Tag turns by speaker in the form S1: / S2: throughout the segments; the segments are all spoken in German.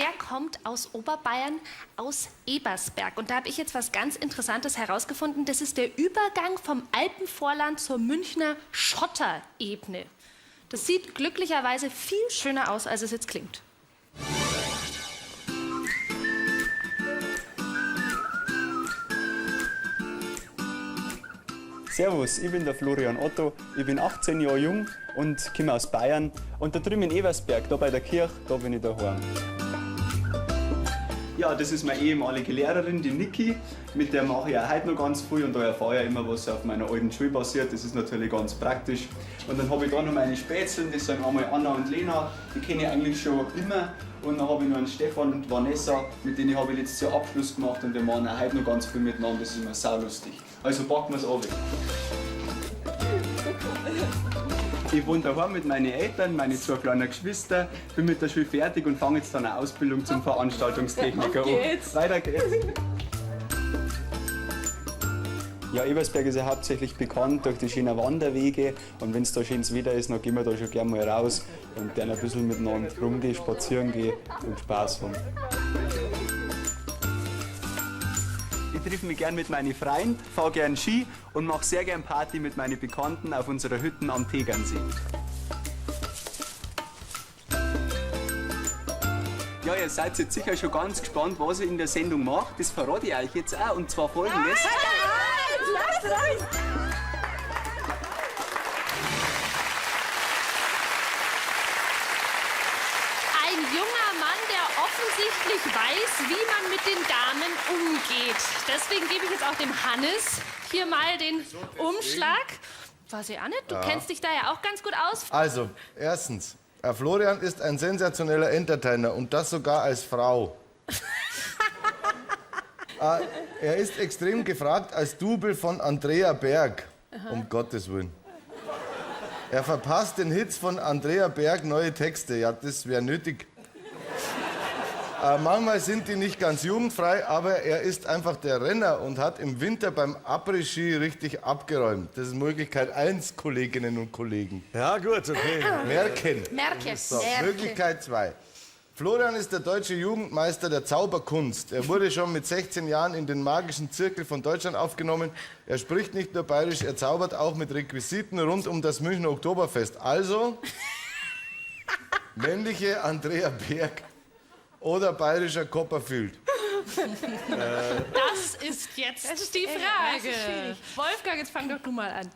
S1: der kommt aus Oberbayern, aus Ebersberg. Und da habe ich jetzt was ganz Interessantes herausgefunden. Das ist der Übergang vom Alpenvorland zur Münchner Schotterebene. Das sieht glücklicherweise viel schöner aus, als es jetzt klingt.
S2: Servus, ich bin der Florian Otto, ich bin 18 Jahre jung und komme aus Bayern. Und da drüben in Eversberg, da bei der Kirche, da bin ich daheim. Ja, das ist meine ehemalige Lehrerin, die Niki. Mit der mache ich auch heute noch ganz viel und da erfahre ich immer, was auf meiner alten Schule passiert. Das ist natürlich ganz praktisch. Und dann habe ich da noch meine Spätzeln, das sind einmal Anna und Lena, die kenne ich eigentlich schon immer. Und dann habe ich noch einen Stefan und Vanessa, mit denen habe ich letztes Jahr Abschluss gemacht und wir machen auch heute noch ganz viel miteinander, das ist immer saulustig. Also packen wir es an. Ich wohne daheim mit meinen Eltern, meine 2 kleinen Geschwister, bin mit der Schule fertig und fange jetzt dann eine Ausbildung zum Veranstaltungstechniker an. Weiter geht's. Ja, Ebersberg ist ja hauptsächlich bekannt durch die schönen Wanderwege und wenn es da schönes Wetter ist, dann gehen wir da schon gerne mal raus und dann ein bisschen miteinander rumgehen, spazieren gehen und Spaß haben. Ich treffe mich gern mit meinen Freunden, fahre gern Ski und mache sehr gern Party mit meinen Bekannten auf unserer Hütte am Tegernsee. Ja, ihr seid jetzt sicher schon ganz gespannt, was ich in der Sendung mache. Das verrate ich euch jetzt auch, und zwar Folgendes.
S1: Ein junger Mann, der offensichtlich weiß, wie man mit den Damen umgeht. Deswegen gebe ich jetzt auch dem Hannes hier mal den Umschlag. Weiß ich auch nicht, du kennst dich da ja auch ganz gut aus.
S3: Also, erstens, Florian ist ein sensationeller Entertainer und das sogar als Frau. Er ist extrem gefragt als Double von Andrea Berg, um Gottes Willen. Er verpasst den Hits von Andrea Berg neue Texte, ja, das wäre nötig. Manchmal sind die nicht ganz jugendfrei, aber er ist einfach der Renner und hat im Winter beim Après-Ski richtig abgeräumt. Das ist Möglichkeit 1, Kolleginnen und Kollegen.
S4: Ja, gut, okay.
S3: Merken.
S1: Merke.
S3: So, Möglichkeit 2. Florian ist der deutsche Jugendmeister der Zauberkunst. Er wurde schon mit 16 Jahren in den magischen Zirkel von Deutschland aufgenommen. Er spricht nicht nur bayerisch, er zaubert auch mit Requisiten rund um das Münchner Oktoberfest. Also, männliche Andrea Berg oder bayerischer Copperfield.
S1: Das ist jetzt die Frage. Wolfgang, jetzt fang doch du mal an.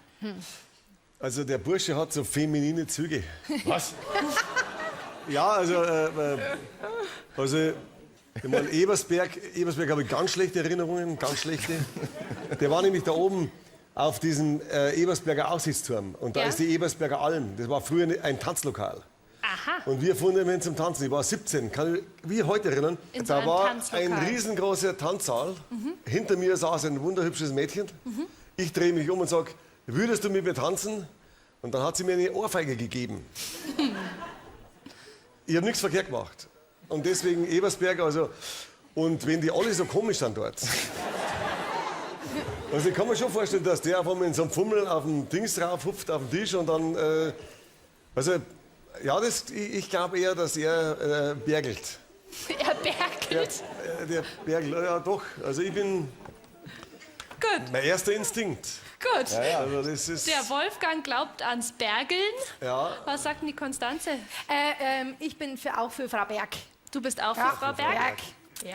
S4: Also der Bursche hat so feminine Züge.
S3: Was?
S4: Ja, also ich meine, Ebersberg habe ich ganz schlechte Erinnerungen, ganz schlechte. Der war nämlich da oben auf diesem Ebersberger Aussichtsturm. Und da ist die Ebersberger Alm. Das war früher ein Tanzlokal.
S1: Aha.
S4: Und wir fuhren immer hin zum Tanzen. Ich war 17, kann ich wie heute erinnern.
S1: In so
S4: Da
S1: einem
S4: war
S1: Tanzlokal.
S4: ein riesengroßer Tanzsaal. Hinter mir saß ein wunderhübsches Mädchen. Ich drehe mich um und sage, würdest du mit mir tanzen? Und dann hat sie mir eine Ohrfeige gegeben. Ich habe nichts verkehrt gemacht. Und deswegen Ebersberg, also. Und wenn die alle so komisch sind dort. Also ich kann mir schon vorstellen, dass der auf einmal in so einem Fummel auf dem Dings drauf hupft, auf dem Tisch und dann. Also, ja, ich glaube eher, dass er bergelt.
S1: Er bergelt.
S4: Der bergelt, ja doch. Also ich bin.
S1: Gut.
S4: Mein erster Instinkt.
S1: Gut.
S4: Also das ist.
S1: Der Wolfgang glaubt ans Bergeln.
S4: Ja.
S1: Was sagt denn die Konstanze?
S5: Ich bin auch für Frau Berg.
S1: Du bist auch für Frau Berg.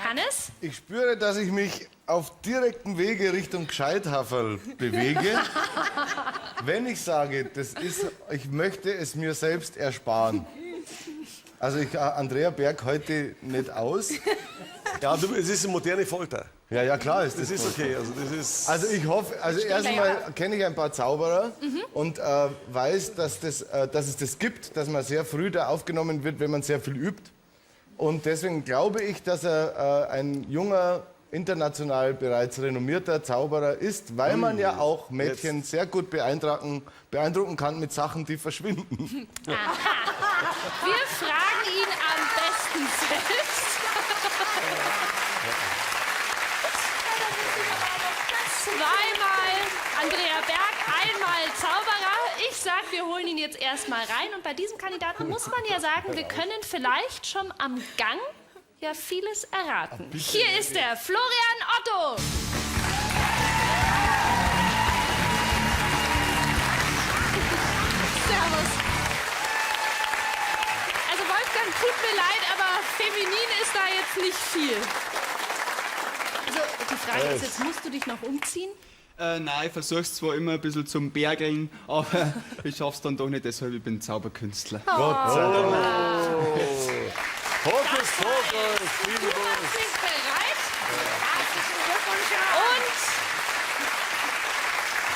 S1: Hannes?
S3: Ich spüre, dass ich mich auf direktem Wege Richtung Gescheithaferl bewege. Wenn ich sage, ich möchte es mir selbst ersparen. Also Andrea Berg heute nicht aus.
S4: Ja, es ist eine moderne Folter.
S3: Ja, klar ist das.
S4: Das ist okay.
S3: Also ich hoffe, erstmal kenne ich ein paar Zauberer und weiß, dass es das gibt, dass man sehr früh da aufgenommen wird, wenn man sehr viel übt. Und deswegen glaube ich, dass er ein junger, international bereits renommierter Zauberer ist, weil man ja auch Mädchen sehr gut beeindrucken kann mit Sachen, die verschwinden.
S1: Aha. Wir fragen ihn am besten selbst. Zweimal Andrea Berg, einmal Zauberer. Ich sag, wir holen ihn jetzt erstmal rein. Und bei diesem Kandidaten muss man ja sagen, wir können vielleicht schon am Gang ja vieles erraten. Hier ist der Florian Otto. Servus. Also Wolfgang, tut mir leid, aber feminin ist da jetzt nicht viel. Also die Frage ist jetzt, musst du dich noch umziehen?
S2: Nein, ich versuch's zwar immer ein bisschen zum Bergeln, aber ich schaff's dann doch nicht, deshalb ich bin Zauberkünstler.
S3: Gott sei Dank.
S4: Hokus, Hokus,
S1: Du machst dich bereit? Herzlichen Glückwunsch. Und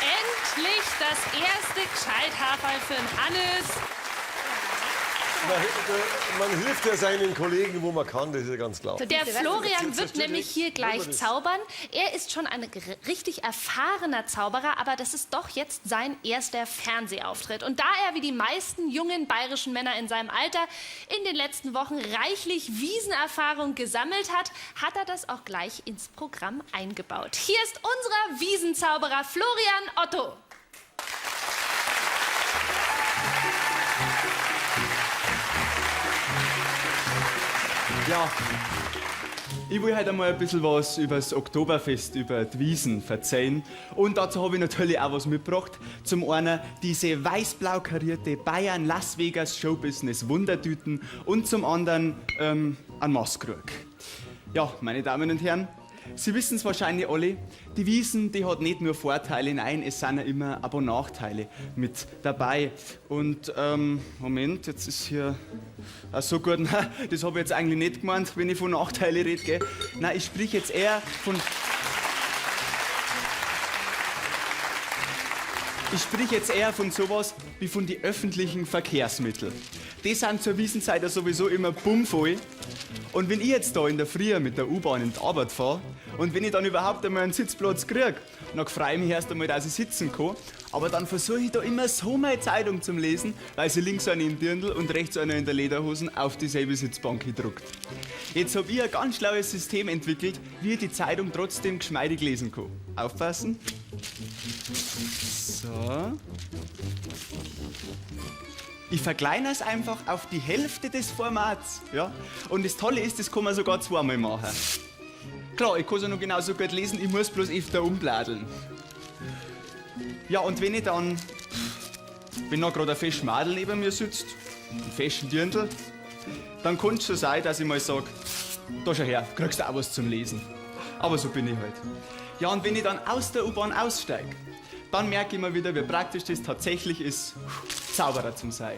S1: endlich das erste Gescheithaferl für den Hannes.
S4: Man hilft ja seinen Kollegen, wo man kann, das ist ja ganz klar.
S1: Der Florian wird nämlich hier gleich zaubern. Er ist schon ein richtig erfahrener Zauberer, aber das ist doch jetzt sein erster Fernsehauftritt. Und da er wie die meisten jungen bayerischen Männer in seinem Alter in den letzten Wochen reichlich Wiesenerfahrung gesammelt hat, hat er das auch gleich ins Programm eingebaut. Hier ist unser Wiesenzauberer Florian Otto.
S2: Ja, ich will heute einmal ein bisschen was über das Oktoberfest, über die Wiesn erzählen. Und dazu habe ich natürlich auch was mitgebracht. Zum einen diese weiß-blau karierte Bayern Las Vegas Showbusiness Wundertüten und zum anderen einen Maßkrug. Ja, meine Damen und Herren, Sie wissen es wahrscheinlich alle, die Wiesn, die hat nicht nur Vorteile, nein, es sind ja immer aber Nachteile mit dabei. Und, Moment, jetzt ist hier so gut, nein, das habe ich jetzt eigentlich nicht gemeint, wenn ich von Nachteilen rede, gell. Nein, ich spreche jetzt eher von... Ich spreche jetzt eher von sowas wie von den öffentlichen Verkehrsmitteln. Die sind zur Wiesenzeit ja sowieso immer bummvoll. Und wenn ich jetzt da in der Früh mit der U-Bahn in die Arbeit fahre und wenn ich dann überhaupt einmal einen Sitzplatz kriege, dann freue ich mich erst einmal, dass ich sitzen kann. Aber dann versuche ich da immer so meine Zeitung zu lesen, weil sie links einer im Dirndl und rechts einer in der Lederhosen auf dieselbe Sitzbank gedruckt. Jetzt habe ich ein ganz schlaues System entwickelt, wie ich die Zeitung trotzdem geschmeidig lesen kann. Aufpassen. So. Ich verkleinere es einfach auf die Hälfte des Formats. Ja? Und das Tolle ist, das kann man sogar zweimal machen. Klar, ich kann es ja noch genauso gut lesen, ich muss bloß öfter umbladeln. Ja, und wenn noch gerade ein festes Madel neben mir sitzt, ein festen Dirndl, dann kann es schon sein, dass ich mal sage, da schau her, kriegst du auch was zum Lesen. Aber so bin ich halt. Ja, und wenn ich dann aus der U-Bahn aussteige, dann merke ich mal wieder, wie praktisch das tatsächlich ist, Zauberer zu sein.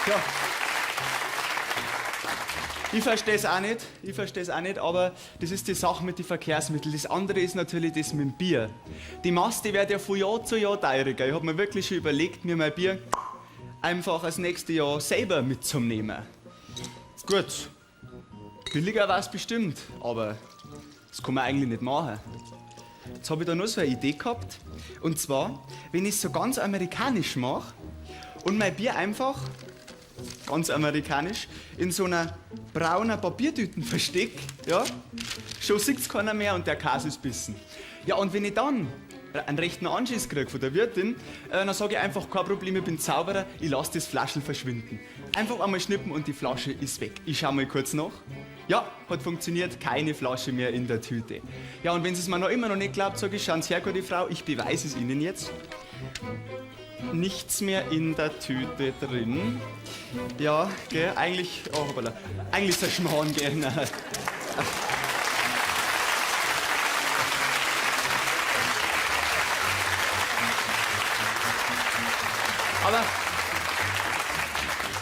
S2: Ja. Ich verstehe es auch nicht, aber das ist die Sache mit den Verkehrsmitteln. Das andere ist natürlich das mit dem Bier. Die Maste wird ja von Jahr zu Jahr teurer. Ich habe mir wirklich schon überlegt, mir mein Bier einfach das nächste Jahr selber mitzunehmen. Gut, billiger war es bestimmt, aber das kann man eigentlich nicht machen. Jetzt habe ich da noch so eine Idee gehabt. Und zwar, wenn ich es so ganz amerikanisch mache und mein Bier einfach, ganz amerikanisch, in so einer braunen Papiertüten verstecke, ja, schon sieht es keiner mehr und der Käse ist bissen. Ja, und wenn ich dann einen rechten Anschiss kriege von der Wirtin, dann sage ich einfach, kein Problem, ich bin Zauberer, ich lasse das Flaschel verschwinden. Einfach einmal schnippen und die Flasche ist weg. Ich schaue mal kurz nach. Ja, hat funktioniert, keine Flasche mehr in der Tüte. Ja, und wenn Sie es mir noch immer noch nicht glaubt, sage ich, schauen Sie her, gute Frau, ich beweise es Ihnen jetzt. Nichts mehr in der Tüte drin. Ja, gell, eigentlich, oh, hoppala, eigentlich ist der Schmarrn, gell, nein.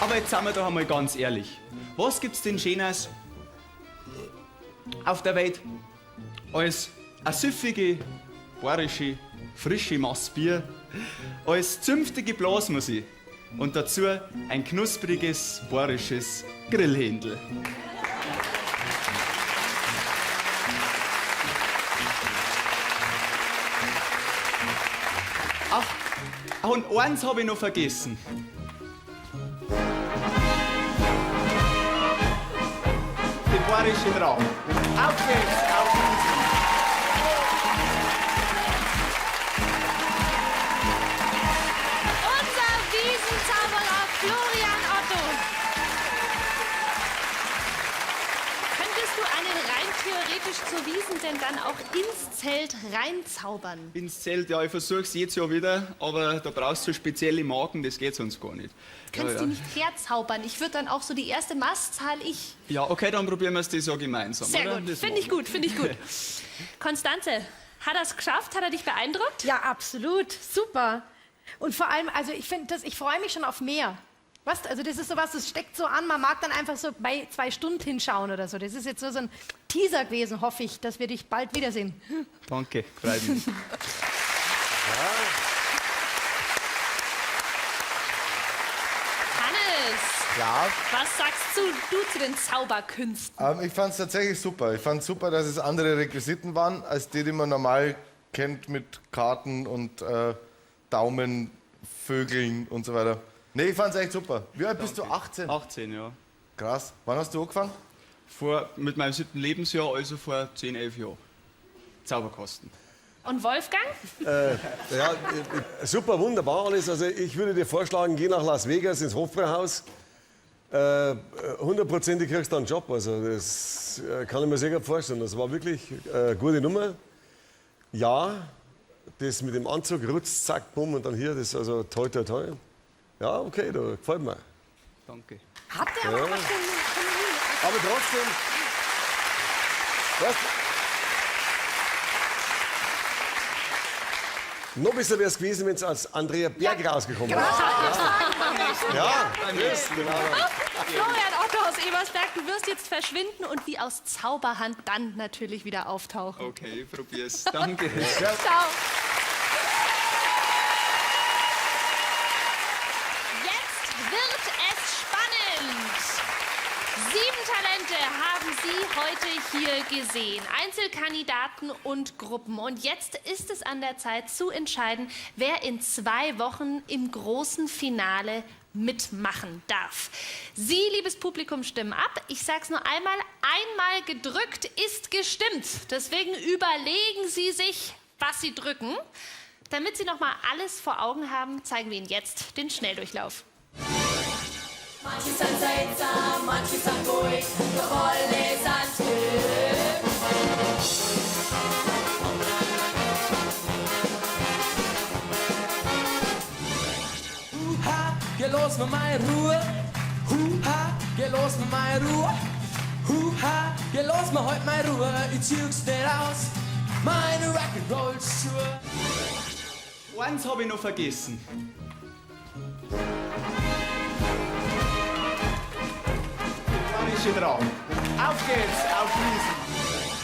S2: Aber jetzt sind wir doch einmal ganz ehrlich. Was gibt's denn Schönes auf der Welt als eine süffige, bayerische, frische Maß Bier, als zünftige Blasmusik und dazu ein knuspriges, bayerisches Grillhändel. Ach, und eins habe ich noch vergessen. Den bayerischen Raum. Auf geht's, auf geht's.
S1: theoretisch zur Wiesn denn dann auch ins Zelt reinzaubern?
S2: Ins Zelt, ja, ich versuche es jetzt ja wieder, aber da brauchst du spezielle Marken, das geht sonst gar nicht.
S1: Kannst
S2: ja,
S1: die nicht herzaubern? Ich würde dann auch so die erste Mastzahl
S2: Ja, okay, dann probieren wir es das ja gemeinsam.
S1: Sehr
S2: oder?
S1: gut,
S2: Das
S1: finde ich
S2: machen
S1: gut, finde ich gut. Konstanze, hat er es geschafft? Hat er dich beeindruckt?
S5: Ja, absolut. Super. Und vor allem, also ich freue mich schon auf mehr. Was? Also das ist sowas, das steckt so an, man mag dann einfach so bei 2 Stunden hinschauen oder so. Das ist jetzt nur so ein Teaser gewesen, hoffe ich, dass wir dich bald wiedersehen.
S2: wir. Danke, freut mich.
S1: Hannes,
S3: Ja,
S1: was sagst du zu den Zauberkünsten?
S3: ich fand es tatsächlich super. Ich fand super, dass es andere Requisiten waren, als die man normal kennt mit Karten und Daumen, Vögeln und so weiter. Nee, ich fand es echt super. Wie alt bist du? 18?
S2: 18, ja.
S3: Krass. Wann hast du angefangen?
S2: Mit meinem 7. Lebensjahr, also vor 10, 11 Jahren. Zauberkasten.
S1: Und Wolfgang?
S4: Ja, super, wunderbar alles. Also ich würde dir vorschlagen, geh nach Las Vegas ins Hofbräuhaus. 100% kriegst du einen Job. Also das kann ich mir sehr gut vorstellen. Das war wirklich eine gute Nummer. Ja, das mit dem Anzug, rutsch, zack, bumm und dann hier, das ist also toll, toll, toll. Ja, okay, da gefällt mir.
S2: Danke.
S5: Hat der aber was
S4: Aber trotzdem, weißt, noch besser wäre es gewesen, wenn es als Andrea Berg rausgekommen wäre. Ja, das, genau.
S1: Florian Otto aus Ebersberg, du wirst jetzt verschwinden und wie aus Zauberhand dann natürlich wieder auftauchen.
S2: Okay, ich probier's. Danke.
S1: Ciao. Jetzt wird es spannend. 7 Talente haben Sie heute hier gesehen. Einzelkandidaten und Gruppen. Und jetzt ist es an der Zeit zu entscheiden, wer in 2 Wochen im großen Finale mitmachen darf. Sie, liebes Publikum, stimmen ab. Ich sag's nur einmal gedrückt ist gestimmt. Deswegen überlegen Sie sich, was Sie drücken. Damit Sie noch mal alles vor Augen haben, zeigen wir Ihnen jetzt den Schnelldurchlauf.
S6: Manche sind seltsam, manche sind ruhig, doch alle sind schön.
S7: Huha, geh los mit meiner Ruhe. Huha, geh los mit meiner Ruhe. Huha, geh los mit heute meine Ruhe. Ich zieh's nicht aus, meine Rock'n'Roll-Schuhe.
S2: Eins habe ich noch vergessen. Magische Traum. Auf geht's, auf Wiesn.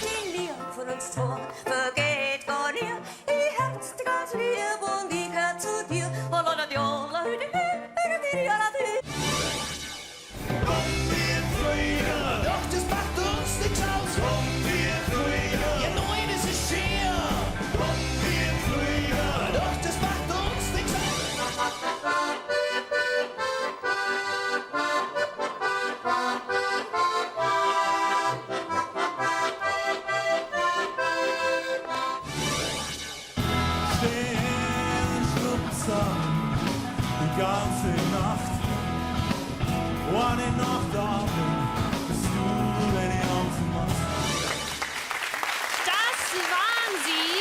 S6: Die Liebe von uns zwei vergeht gar nie. Ich hab's dir ganz lieb und ich gehör zu dir.
S7: Doch das macht uns nichts aus. Kommt wir früher. Ja, nein, das ist schön. Kommt wir früher. Doch das macht uns nichts aus.
S8: Stehen zusammen die ganze Nacht. Eine Nacht da bist du, wenn ich aufmachst.
S1: Das waren sie.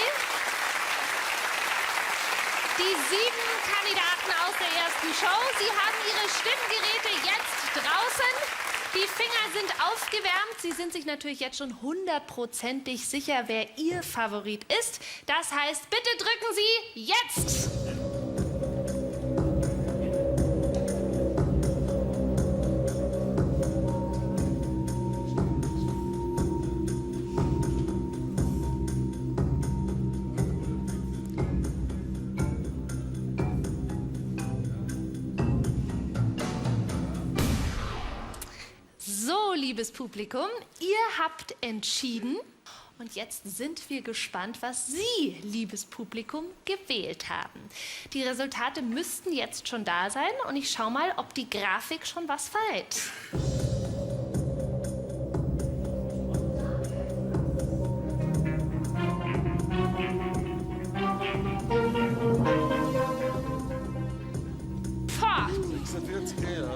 S1: Die 7 Kandidaten aus der ersten Show. Sie haben ihre Stimmgeräte jetzt draußen. Die Finger sind aufgewärmt. Sie sind sich natürlich jetzt schon 100%ig sicher, wer ihr Favorit ist. Das heißt, bitte drücken Sie jetzt. So, liebes Publikum, ihr habt entschieden. Und jetzt sind wir gespannt, was Sie, liebes Publikum, gewählt haben. Die Resultate müssten jetzt schon da sein. Und ich schaue mal, ob die Grafik schon was verrät. Pah,
S4: 46, ja.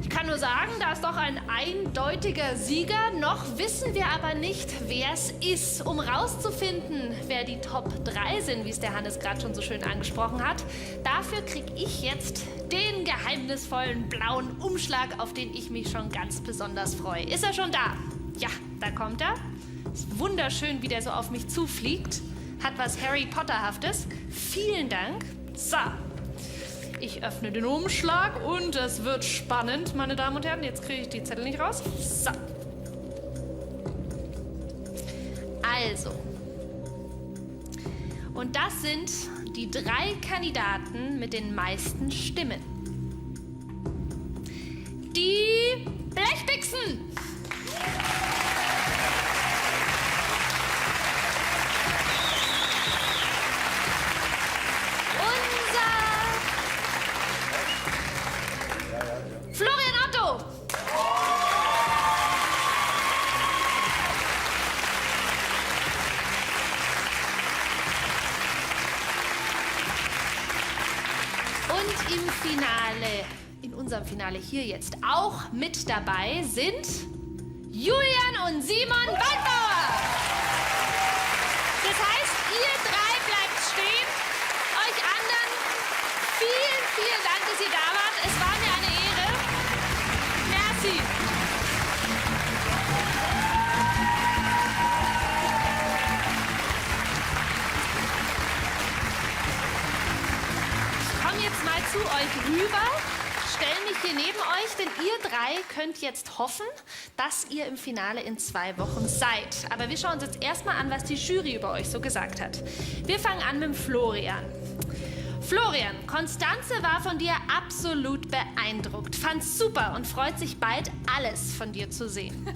S1: ich kann kann nur sagen, da ist doch ein eindeutiger Sieger. Noch wissen wir aber nicht, wer es ist. Um rauszufinden, wer die Top 3 sind, wie es der Hannes gerade schon so schön angesprochen hat, dafür kriege ich jetzt den geheimnisvollen blauen Umschlag, auf den ich mich schon ganz besonders freue. Ist er schon da? Ja, da kommt er. Ist wunderschön, wie der so auf mich zufliegt. Hat was Harry Potterhaftes. Vielen Dank. So. Ich öffne den Umschlag und es wird spannend, meine Damen und Herren. Jetzt kriege ich die Zettel nicht raus. So. Also. Und das sind die 3 Kandidaten mit den meisten Stimmen. Die Blechbixen. Florian Otto. Und im Finale, in unserem Finale hier jetzt auch mit dabei sind Julian und Simon Waldbauer. Das heißt, ihr 3 bleibt stehen. Euch anderen vielen, vielen Dank, dass ihr da wart. Es war mir eine Ehre. Merci. Ich komme jetzt mal zu euch rüber, stelle mich hier neben euch, denn ihr 3 könnt jetzt hoffen, dass ihr im Finale in 2 Wochen seid. Aber wir schauen uns jetzt erstmal an, was die Jury über euch so gesagt hat. Wir fangen an mit dem Florian. Florian, Konstanze war von dir absolut beeindruckt, fand's super und freut sich bald, alles von dir zu sehen.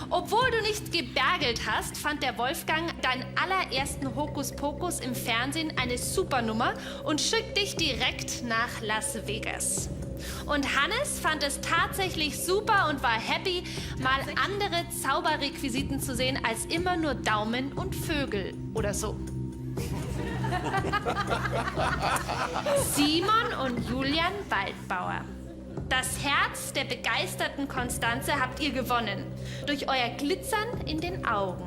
S1: Obwohl du nicht gebergelt hast, fand der Wolfgang deinen allerersten Hokuspokus im Fernsehen eine super Nummer und schickt dich direkt nach Las Vegas. Und Hannes fand es tatsächlich super und war happy, mal andere Zauberrequisiten zu sehen als immer nur Daumen und Vögel oder so. Simon und Julian Waldbauer. Das Herz der begeisterten Konstanze habt ihr gewonnen. Durch euer Glitzern in den Augen.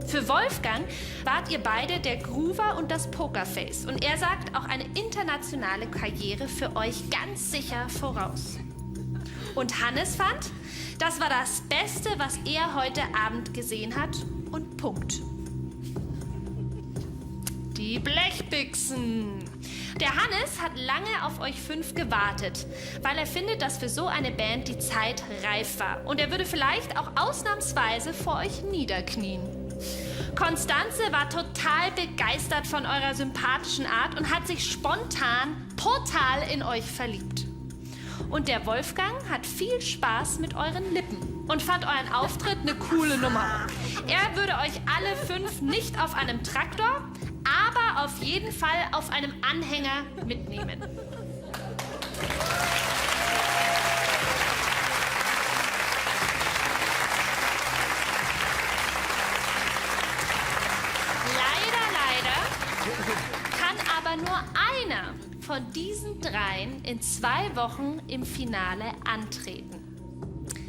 S1: Für Wolfgang wart ihr beide der Groover und das Pokerface. Und er sagt auch eine internationale Karriere für euch ganz sicher voraus. Und Hannes fand, das war das Beste, was er heute Abend gesehen hat. Und Punkt. Die Blechbixen. Der Hannes hat lange auf euch 5 gewartet, weil er findet, dass für so eine Band die Zeit reif war. Und er würde vielleicht auch ausnahmsweise vor euch niederknien. Konstanze war total begeistert von eurer sympathischen Art und hat sich spontan total in euch verliebt. Und der Wolfgang hat viel Spaß mit euren Lippen und fand euren Auftritt eine coole Nummer. Er würde euch alle 5 nicht auf einem Traktor, aber auf jeden Fall auf einem Anhänger mitnehmen. Leider kann aber nur einer von diesen 3 in 2 Wochen im Finale antreten.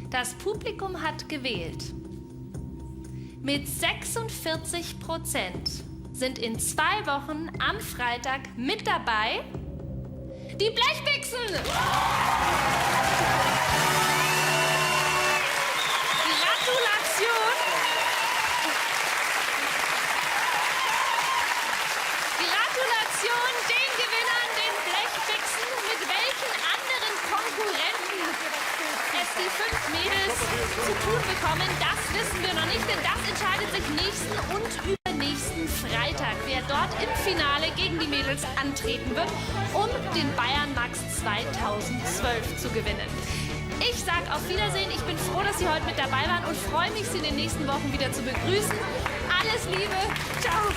S1: Das Publikum hat gewählt. Mit 46% sind in 2 Wochen am Freitag mit dabei die Blechbixen. Gratulation. Gratulation den Gewinnern, den Blechbixen. Mit welchen anderen Konkurrenten es die 5 Mädels zu tun bekommen, das wissen wir noch nicht, denn das entscheidet sich nächsten und übernächsten Freitag, wer dort im Finale gegen die Mädels antreten wird, um den Bayern Max 2012 zu gewinnen. Ich sage auf Wiedersehen, ich bin froh, dass Sie heute mit dabei waren und freue mich, Sie in den nächsten Wochen wieder zu begrüßen. Alles Liebe, ciao!